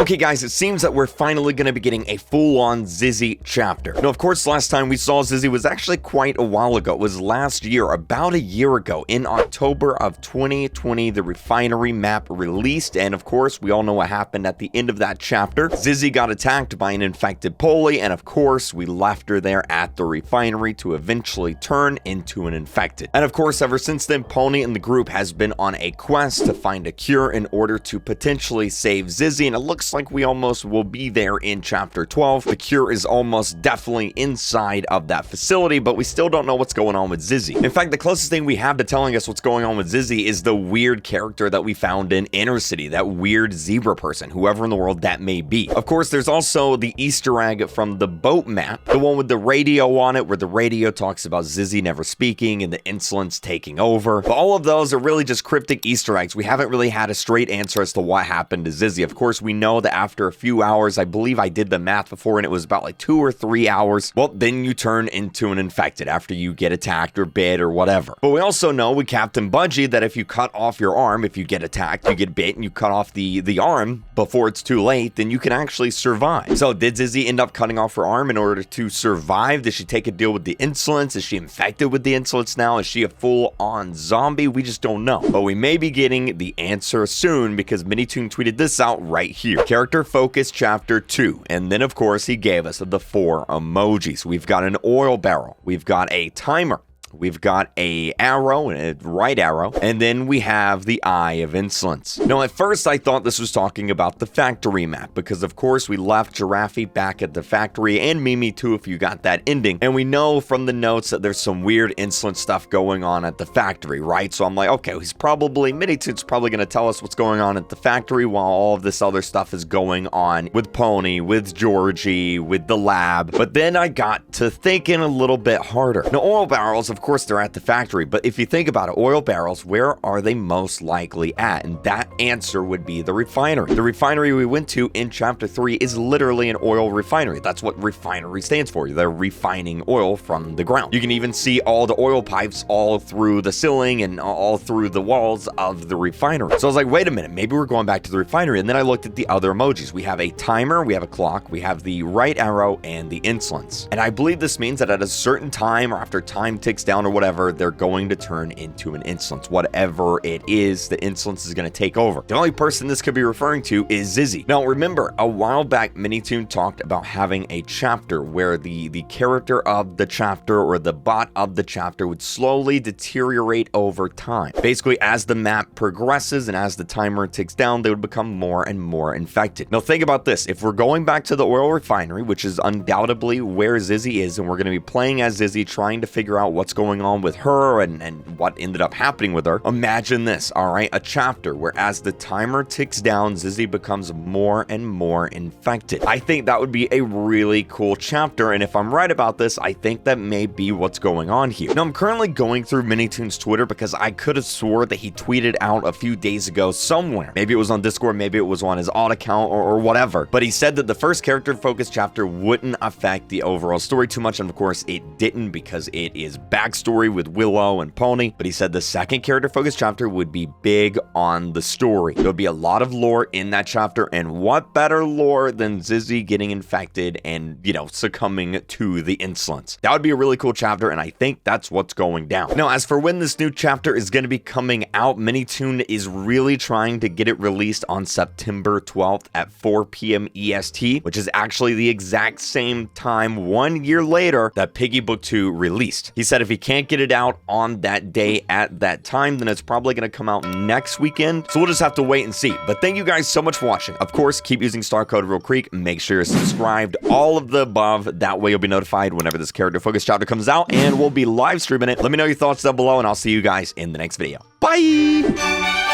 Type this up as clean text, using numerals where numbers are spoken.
Okay guys, it seems that we're finally going to be getting a full-on ZIZZY chapter. Now of course last time we saw ZIZZY was actually quite a while ago. It was last year, about a year ago, in October of 2020, the Refinery map released, and of course we all know what happened at the end of that chapter. ZIZZY got attacked by an infected Polly, and of course we left her there at the Refinery to eventually turn into an infected. And of course ever since then, Pony and the group has been on a quest to find a cure in order to potentially save ZIZZY, and it looks like we almost will be there in chapter 12. The cure is almost definitely inside of that facility, but we still don't know what's going on with ZIZZY. In fact, the closest thing we have to telling us what's going on with ZIZZY is the weird character that we found in Inner City, that weird zebra person, whoever in the world that may be. Of course, there's also the Easter egg from the boat map, the one with the radio on it, where the radio talks about ZIZZY never speaking and the insolence taking over. But all of those are really just cryptic Easter eggs. We haven't really had a straight answer as to what happened to ZIZZY. Of course, we know that after a few hours, I believe I did the math before, and it was about like 2 or 3 hours, well, then you turn into an infected after you get attacked or bit or whatever. But we also know with Captain Budgie that if you cut off your arm, if you get attacked, you get bit, and you cut off the arm before it's too late, then you can actually survive. So did ZIZZY end up cutting off her arm in order to survive? Did she take a deal with the insolence? Is she infected with the insolence now? Is she a full-on zombie? We just don't know. But we may be getting the answer soon, because Minitoon tweeted this out right here. Character Focus Chapter 2. And then, of course, he gave us the 4 emojis. We've got an oil barrel. We've got a timer. We've got a arrow, a right arrow, and then we have the Eye of Insolence. Now, at first, I thought this was talking about the factory map, because of course we left Giraffe back at the factory, and Mimi too if you got that ending. And we know from the notes that there's some weird insolent stuff going on at the factory, right? So I'm like, okay, Minitoon's probably going to tell us what's going on at the factory while all of this other stuff is going on with Pony, with Georgie, with the lab. But then I got to thinking a little bit harder. Now, oil barrels, of course, they're at the factory, but if you think about it, oil barrels, where are they most likely at? And that answer would be the refinery. The refinery we went to in chapter 3 is literally an oil refinery. That's what refinery stands for. They're refining oil from the ground. You can even see all the oil pipes all through the ceiling and all through the walls of the refinery. So I was like, wait a minute, maybe we're going back to the refinery. And then I looked at the other emojis. We have a timer, we have a clock, we have the right arrow, and the insolence. And I believe this means that at a certain time, or after time ticks down or whatever, they're going to turn into an insolence. Whatever it is, the insolence is going to take over. The only person this could be referring to is ZIZZY. Now remember, a while back Minitoon talked about having a chapter where the character of the chapter, or the bot of the chapter, would slowly deteriorate over time. Basically, as the map progresses and as the timer ticks down, they would become more and more infected. Now think about this. If we're going back to the oil refinery, which is undoubtedly where ZIZZY is, and we're going to be playing as ZIZZY, trying to figure out what's going on with her and what ended up happening with her. Imagine this, all right? A chapter where as the timer ticks down, ZIZZY becomes more and more infected. I think that would be a really cool chapter, and if I'm right about this, I think that may be what's going on here. Now, I'm currently going through Minitoon's Twitter because I could have swore that he tweeted out a few days ago somewhere. Maybe it was on Discord, maybe it was on his odd account or whatever, but he said that the first character focus chapter wouldn't affect the overall story too much, and of course it didn't, because it is backstory with Willow and Pony. But he said the second character focus chapter would be big on the story. There would be a lot of lore in that chapter, and what better lore than ZIZZY getting infected and, you know, succumbing to the insolence. That would be a really cool chapter, and I think that's what's going down. Now, as for when this new chapter is going to be coming out, Minitoon is really trying to get it released on September 12th at 4 p.m. EST, which is actually the exact same time 1 year later that Piggy Book 2 released. He said if he can't get it out on that day at that time, then it's probably going to come out next weekend. So we'll just have to wait and see. But thank you guys so much for watching. Of course, keep using star code Real Creek. Make sure you're subscribed, all of the above. That way you'll be notified whenever this character focus chapter comes out, and we'll be live streaming it. Let me know your thoughts down below, and I'll see you guys in the next video. Bye!